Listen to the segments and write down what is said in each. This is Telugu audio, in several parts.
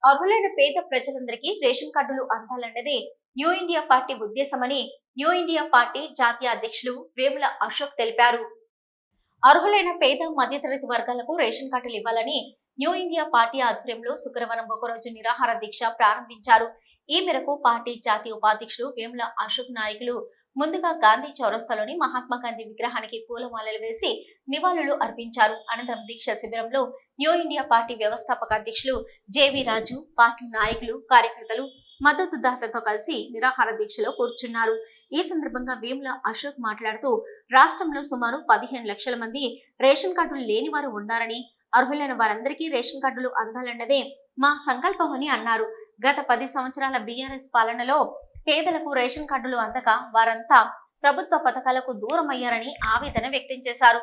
అర్హులైన పేద ప్రజలందరికీ రేషన్ కార్డులు అందాలన్నదే న్యూ ఇండియా పార్టీ ఉద్దేశమని న్యూ ఇండియా పార్టీ జాతీయ అధ్యక్షులు వేముల అశోక్ తెలిపారు. అర్హులైన పేద మధ్యతరగతి వర్గాలకు రేషన్ కార్డులు ఇవ్వాలని న్యూ ఇండియా పార్టీ ఆధ్వర్యంలో శుక్రవారం ఒకరోజు నిరాహార దీక్ష ప్రారంభించారు. ఈ మేరకు పార్టీ జాతీయ ఉపాధ్యక్షులు వేముల అశోక్ నాయకులు ముందుగా గాంధీ చౌరస్తాలోని మహాత్మా గాంధీ విగ్రహానికి పూలమాలలు వేసి నివాళులు అర్పించారు. అనంతరం దీక్ష శిబిరంలో న్యూ ఇండియా పార్టీ వ్యవస్థాపక అధ్యక్షులు జేవి రాజు, పార్టీ నాయకులు, కార్యకర్తలు, మద్దతుదారులతో కలిసి నిరాహార దీక్షలో కూర్చున్నారు. ఈ సందర్భంగా వేముల అశోక్ మాట్లాడుతూ రాష్ట్రంలో సుమారు 15 లక్షల మంది రేషన్ కార్డులు లేని వారు ఉన్నారని, అర్హులైన వారందరికీ రేషన్ కార్డులు అందాలన్నదే మా సంకల్పమని అన్నారు. గత 10 సంవత్సరాల బీఆర్ఎస్ పాలనలో పేదలకు రేషన్ కార్డులు అందక వారంతా ప్రభుత్వ పథకాలకు దూరం అయ్యారని ఆవేదన వ్యక్తం చేశారు.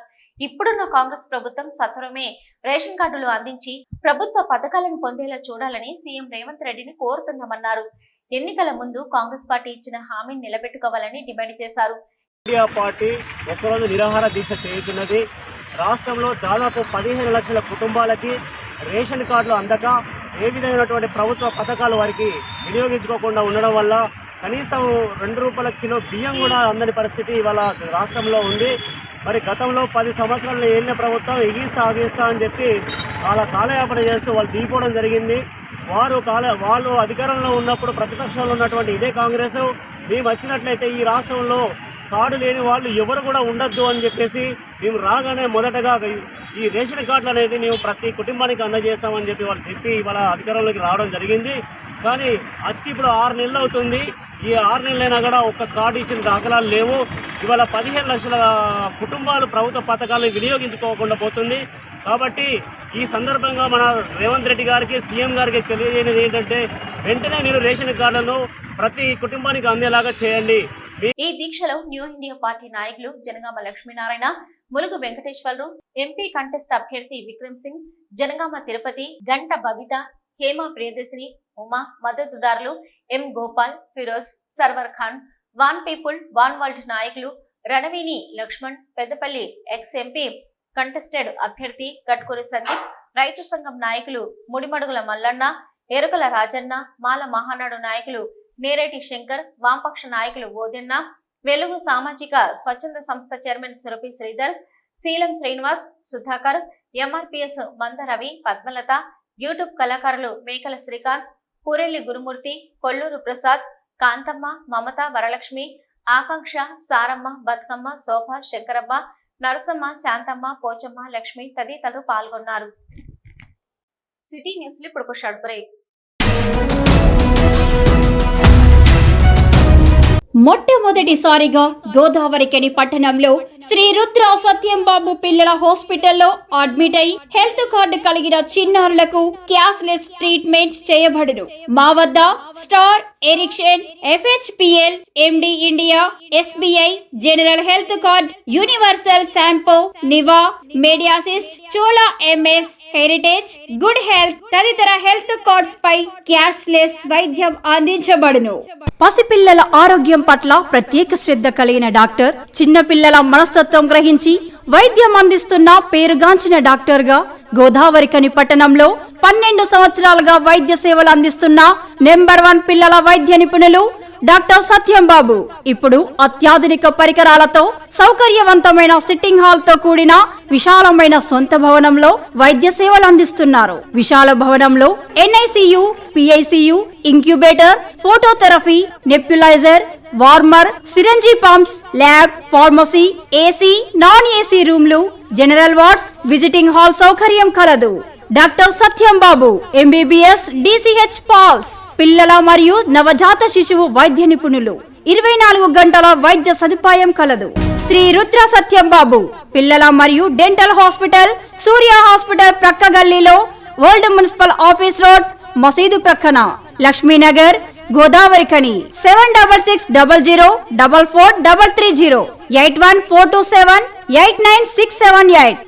ఇప్పుడున్న కాంగ్రెస్ ప్రభుత్వం సత్వరమే రేషన్ కార్డులు అందించి ప్రభుత్వ పథకాలను పొందేలా చూడాలని సీఎం రేవంత్ రెడ్డిని కోరుతున్నామన్నారు. ఎన్నికల ముందు కాంగ్రెస్ పార్టీ ఇచ్చిన హామీని నిలబెట్టుకోవాలని డిమాండ్ చేశారు. ఇండియా పార్టీ ఒక్కరోజు నిరాహార దీక్ష చేస్తున్నది. రాష్ట్రంలో దాదాపు 15 లక్షల కుటుంబాలకి రేషన్ కార్డులు అందక ఏ విధమైనటువంటి ప్రభుత్వ పథకాలు వారికి వినియోగించుకోకుండా ఉండడం వల్ల కనీసం 2 రూపాయల కిలో బియ్యం కూడా అందని పరిస్థితి ఇవాళ రాష్ట్రంలో ఉంది. మరి గతంలో 10 సంవత్సరాలు ఏలిన ప్రభుత్వం ఆగిస్తా అని చెప్పి వాళ్ళ కాలయాపన చేస్తూ వాళ్ళు దిగిపోవడం జరిగింది. వాళ్ళు అధికారంలో ఉన్నప్పుడు ప్రతిపక్షంలో ఉన్నటువంటి ఇదే కాంగ్రెస్ మేము వచ్చినట్లయితే ఈ రాష్ట్రంలో కార్డు లేని వాళ్ళు ఎవరు కూడా ఉండొద్దు అని చెప్పేసి మేము రాగానే మొదటగా ఈ రేషన్ కార్డులు అనేది మేము ప్రతి కుటుంబానికి అందజేస్తామని చెప్పి వాళ్ళు చెప్పి ఇవాళ అధికారంలోకి రావడం జరిగింది. కానీ వచ్చి ఇప్పుడు 6 నెలలు అవుతుంది. ఈ 6 నెలలైనా కూడా ఒక్క కార్డు ఇచ్చిన దాఖలాలు లేవు. ఇవాళ 15 లక్షల కుటుంబాలు ప్రభుత్వ పథకాలను వినియోగించుకోకుండా పోతుంది. కాబట్టి ఈ సందర్భంగా మన రేవంత్ రెడ్డి గారికి, సీఎం గారికి తెలియజేయనిది ఏంటంటే వెంటనే మీరు రేషన్ కార్డులను ప్రతి కుటుంబానికి అందేలాగా చేయండి. ఈ దీక్షలో న్యూ ఇండియా పార్టీ నాయకులు జనగామ లక్ష్మీనారాయణ, ములుగు వెంకటేశ్వరరావు, ఎంపీ కంటెస్ట్ అభ్యర్థి విక్రమ్ సింగ్, జనగామ తిరుపతి, గంట బబిత, హేమ ప్రియదర్శిని, ఉమా, మద్దతుదారులు ఎం గోపాల్, ఫిరోజ్, సర్వర్ ఖాన్, వాన్ పీపుల్, వాన్ వరల్డ్ నాయకులు రణవీని Laxman, Peddapalli ex MP contested అభ్యర్థి గట్కూరి సందీప్, రైతు సంఘం నాయకులు ముడిమడుగుల మల్లన్న, ఎరుకల రాజన్న, మాల మహానాడు నాయకులు నేరేటి శంకర్, వామపక్ష నాయకులు ఓదెన్న, వెలుగు సామాజిక స్వచ్ఛంద సంస్థ చైర్మన్ సురభి శ్రీధర్, శీలం శ్రీనివాస్, సుధాకర్, ఎంఆర్పిఎస్ మంద రవి, పద్మలత, యూట్యూబ్ కళాకారులు మేకల శ్రీకాంత్, పూరెల్లి గురుమూర్తి, కొల్లూరు ప్రసాద్, కాంతమ్మ, మమత, వరలక్ష్మి, ఆకాంక్ష, సారమ్మ, బతుకమ్మ, శోభ, శంకరమ్మ, నరసమ్మ, శాంతమ్మ, పోచమ్మ, లక్ష్మి తదితరులు పాల్గొన్నారు. సిటీ న్యూస్ ఇప్పుడు ఒక షార్ట్ బ్రేక్. మొట్టమొదటిసారిగా గోదావరికని పట్టణంలో శ్రీ రుద్ర సత్యం బాబు పిల్లల హాస్పిటల్లో అడ్మిట్ అయి హెల్త్ కార్డు కలిగిన చిన్నారులకు క్యాష్లెస్ ట్రీట్మెంట్ చేయబడును. మా వద్ద Star, Ericson, FHPL, MD India, SBI, general health card, Universal Sompo, Niva, Medi Assist, Chola MS, Heritage, good health తదితర హెల్త్ కార్డ్స్ పై క్యాష్లెస్ వైద్యం అందించబడును. పసిపిల్లల ఆరోగ్యం పట్ల ప్రత్యేక శ్రద్ధ కలిగిన డాక్టర్, చిన్నపిల్లల మనస్తత్వం గ్రహించి వైద్యం అందిస్తున్న పేరుగాంచిన డాక్టర్ గా గోదావరికని పట్టణంలో 12 సంవత్సరాలుగా వైద్య సేవలు అందిస్తున్న నెంబర్ 1 పిల్లల వైద్య నిపుణులు డాక్టర్ సత్యం బాబు ఇప్పుడు అత్యాధునిక పరికరాలతో సౌకర్యవంతమైన సిట్టింగ్ హాల్ తో కూడిన విశాలమైన సొంత భవనంలో వైద్య సేవలు అందిస్తున్నారు. విశాల భవనంలో NICU, PICU, incubator, phototherapy, nebuliser, warmer, సిరంజీ pumps, lab, pharmacy, AC, non AC రూమ్లు, జనరల్ వార్డ్స్, విజిటింగ్ హాల్ సౌకర్యం కలదు. డాక్టర్ సత్యం బాబు MBBS, DCH పాల్స్, పిల్లల మరియు నవజాత శిశువు వైద్య నిపుణులు, 24 గంటల వైద్య సదుపాయం కలదు. శ్రీ రుద్ర సత్యం బాబు పిల్లల మరియు డెంటల్ హాస్పిటల్, సూర్య హాస్పిటల్ ప్రక్క గల్లీలో, ఓల్డ్ మున్సిపల్ ఆఫీస్ రోడ్, మసీదు ప్రక్కన, లక్ష్మీనగర్, గోదావరికని. 7660044330 8142789678.